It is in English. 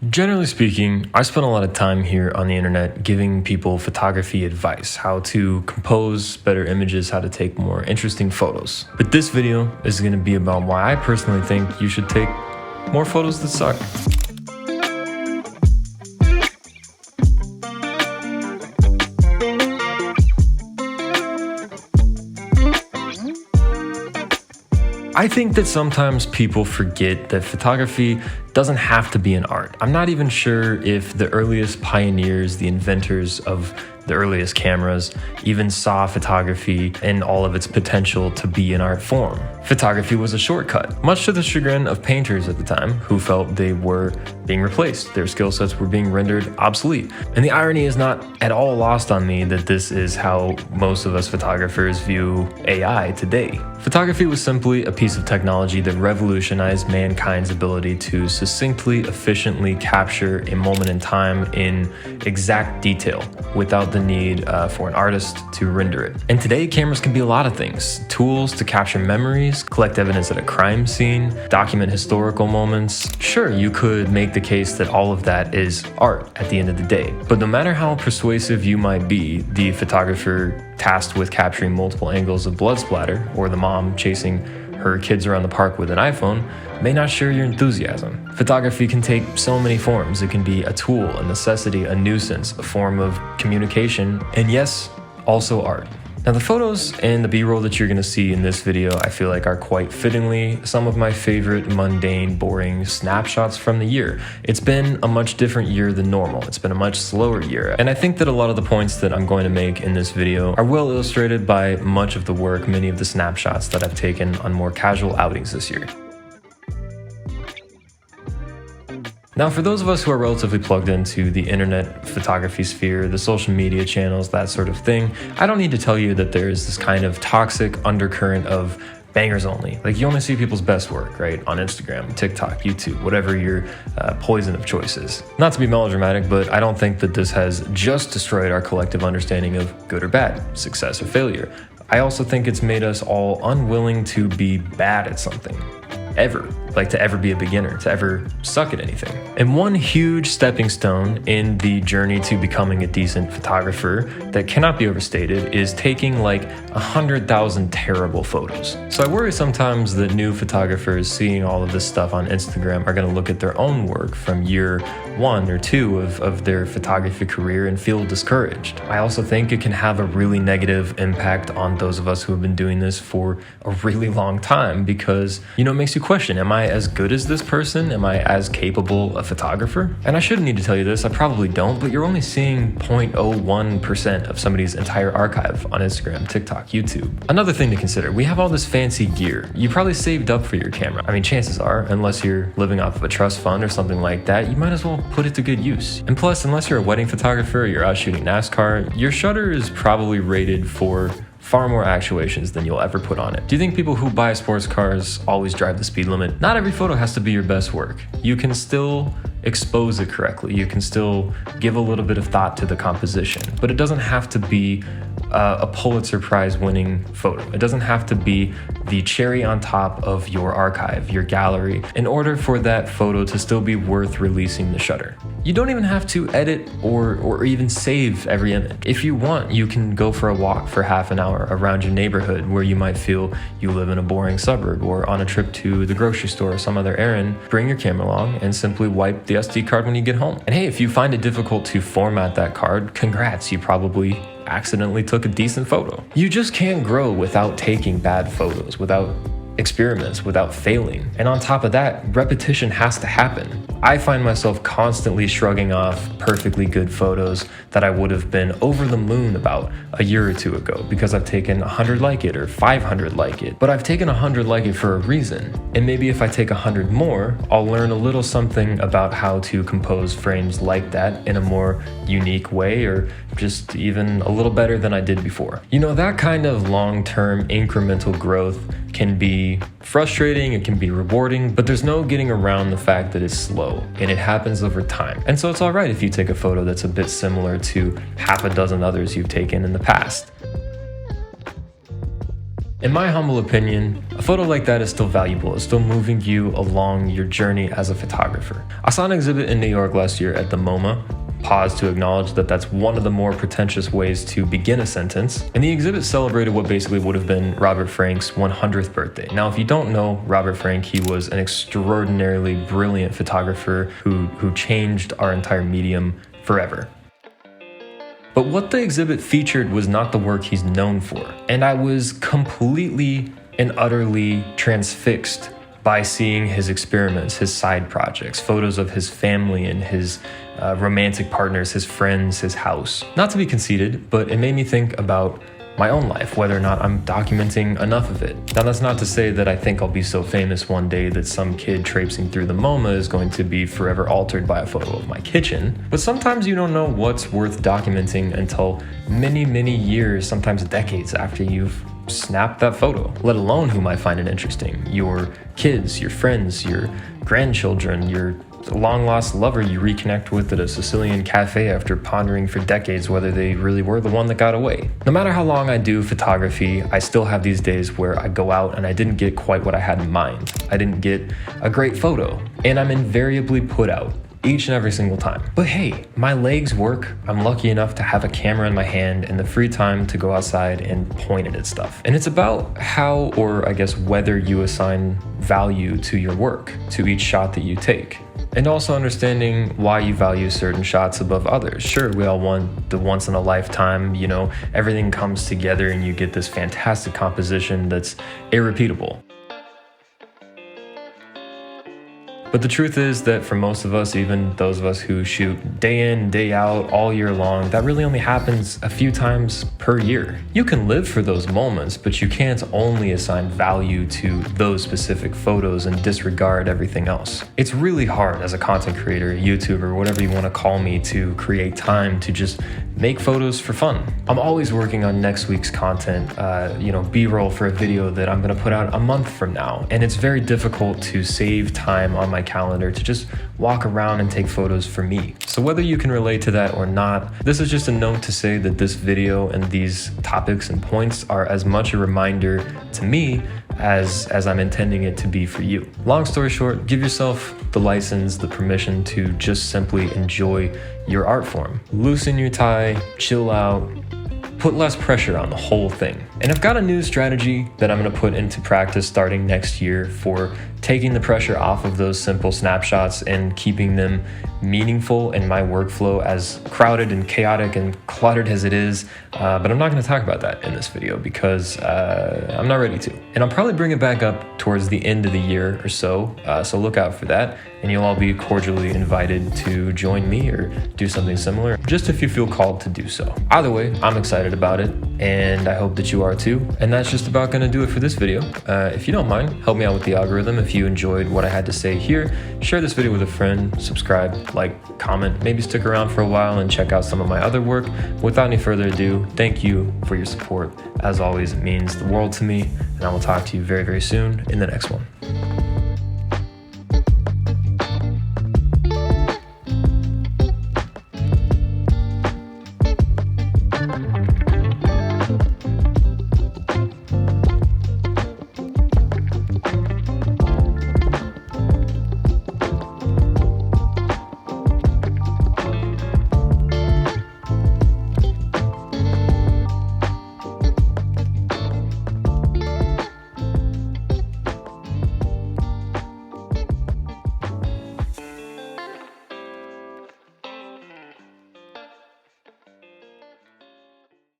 Generally speaking, I spend a lot of time here on the internet giving people photography advice, how to compose better images, how to take more interesting photos. But this video is going to be about why I personally think you should take more photos that suck. I think that sometimes people forget that photography doesn't have to be an art. I'm not even sure if the earliest pioneers, the inventors of the earliest cameras, even saw photography in all of its potential to be an art form. Photography was a shortcut, much to the chagrin of painters at the time who felt they were being replaced. Their skill sets were being rendered obsolete. And the irony is not at all lost on me that this is how most of us photographers view AI today. Photography was simply a piece of technology that revolutionized mankind's ability to succinctly, efficiently capture a moment in time in exact detail without the need for an artist to render it. And today, cameras can be a lot of things. Tools to capture memories, collect evidence at a crime scene, document historical moments. Sure, you could make the case that all of that is art at the end of the day. But no matter how persuasive you might be, the photographer tasked with capturing multiple angles of blood splatter, or the mom chasing her kids around the park with an iPhone, may not share your enthusiasm. Photography can take so many forms. It can be a tool, a necessity, a nuisance, a form of communication, and yes, also art. Now the photos and the B-roll that you're gonna see in this video, I feel like are quite fittingly some of my favorite mundane, boring snapshots from the year. It's been a much different year than normal. It's been a much slower year. And I think that a lot of the points that I'm going to make in this video are well illustrated by much of the work, many of the snapshots that I've taken on more casual outings this year. Now, for those of us who are relatively plugged into the internet photography sphere, the social media channels, that sort of thing, I don't need to tell you that there's this kind of toxic undercurrent of bangers only. Like, you only see people's best work, right? On Instagram, TikTok, YouTube, whatever your poison of choice is. Not to be melodramatic, but I don't think that this has just destroyed our collective understanding of good or bad, success or failure. I also think it's made us all unwilling to be bad at something. Ever. Like to ever be a beginner, to ever suck at anything. And one huge stepping stone in the journey to becoming a decent photographer that cannot be overstated is taking like 100,000 terrible photos. So I worry sometimes that new photographers seeing all of this stuff on Instagram are gonna look at their own work from year 1 or 2 of their photography career and feel discouraged. I also think it can have a really negative impact on those of us who have been doing this for a really long time because, it makes you question, am I as good as this person? Am I as capable a photographer? And I shouldn't need to tell you this, I probably don't, but you're only seeing 0.01% of somebody's entire archive on Instagram, TikTok, YouTube. Another thing to consider, we have all this fancy gear. You probably saved up for your camera. I mean, chances are, unless you're living off of a trust fund or something like that, you might as well put it to good use. And plus, unless you're a wedding photographer or you're out shooting NASCAR, your shutter is probably rated for far more actuations than you'll ever put on it. Do you think people who buy sports cars always drive the speed limit? Not every photo has to be your best work. You can still expose it correctly. You can still give a little bit of thought to the composition, but it doesn't have to be a Pulitzer Prize winning photo. It doesn't have to be the cherry on top of your archive, your gallery, in order for that photo to still be worth releasing the shutter. You don't even have to edit or even save every image. If you want, you can go for a walk for half an hour around your neighborhood where you might feel you live in a boring suburb, or on a trip to the grocery store or some other errand. Bring your camera along and simply wipe the SD card when you get home. And hey, if you find it difficult to format that card, congrats, you probably accidentally took a decent photo. You just can't grow without taking bad photos, without experiments, without failing. And on top of that, repetition has to happen. I find myself constantly shrugging off perfectly good photos that I would have been over the moon about a year or two ago because I've taken 100 like it or 500 like it. But I've taken 100 like it for a reason. And maybe if I take 100 more, I'll learn a little something about how to compose frames like that in a more unique way, or just even a little better than I did before. That kind of long-term incremental growth can be frustrating, it can be rewarding, but there's no getting around the fact that it's slow and it happens over time. And so it's all right if you take a photo that's a bit similar to half a dozen others you've taken in the past. In my humble opinion, a photo like that is still valuable. It's still moving you along your journey as a photographer. I saw an exhibit in New York last year at the MoMA. Pause to acknowledge that that's one of the more pretentious ways to begin a sentence. And the exhibit celebrated what basically would have been Robert Frank's 100th birthday. Now, if you don't know Robert Frank, he was an extraordinarily brilliant photographer who changed our entire medium forever. But what the exhibit featured was not the work he's known for. And I was completely and utterly transfixed by seeing his experiments, his side projects, photos of his family and his romantic partners, his friends, his house. Not to be conceited, but it made me think about my own life, whether or not I'm documenting enough of it. Now, that's not to say that I think I'll be so famous one day that some kid traipsing through the MoMA is going to be forever altered by a photo of my kitchen. But sometimes you don't know what's worth documenting until many, many years, sometimes decades after you've snapped that photo, let alone who might find it interesting. Your kids, your friends, your grandchildren, your long-lost lover you reconnect with at a Sicilian cafe after pondering for decades whether they really were the one that got away. No matter how long I do photography, I still have these days where I go out and I didn't get quite what I had in mind. I didn't get a great photo, and I'm invariably put out each and every single time. But hey, my legs work. I'm lucky enough to have a camera in my hand and the free time to go outside and point it at stuff. And it's about how, or I guess whether you assign value to your work, to each shot that you take. And also understanding why you value certain shots above others. Sure, we all want the once in a lifetime, everything comes together and you get this fantastic composition that's irrepeatable. But the truth is that for most of us, even those of us who shoot day in, day out, all year long, that really only happens a few times per year. You can live for those moments, but you can't only assign value to those specific photos and disregard everything else. It's really hard as a content creator, YouTuber, whatever you want to call me, to create time to just make photos for fun. I'm always working on next week's content, B-roll for a video that I'm going to put out a month from now. And it's very difficult to save time on my calendar to just walk around and take photos for me. So whether you can relate to that or not, this is just a note to say that this video and these topics and points are as much a reminder to me as I'm intending it to be for you. Long story short, give yourself the license, the permission to just simply enjoy your art form. Loosen your tie, chill out, put less pressure on the whole thing. And I've got a new strategy that I'm gonna put into practice starting next year for taking the pressure off of those simple snapshots and keeping them meaningful in my workflow, as crowded and chaotic and cluttered as it is. But I'm not gonna talk about that in this video because I'm not ready to. And I'll probably bring it back up towards the end of the year or so, so look out for that. And you'll all be cordially invited to join me or do something similar, just if you feel called to do so. Either way, I'm excited about it, and I hope that you are too. And that's just about gonna do it for this video. If you don't mind, help me out with the algorithm. If you enjoyed what I had to say here, share this video with a friend, subscribe, like, comment, maybe stick around for a while and check out some of my other work. Without any further ado, thank you for your support. As always, it means the world to me, and I will talk to you very, very soon in the next one.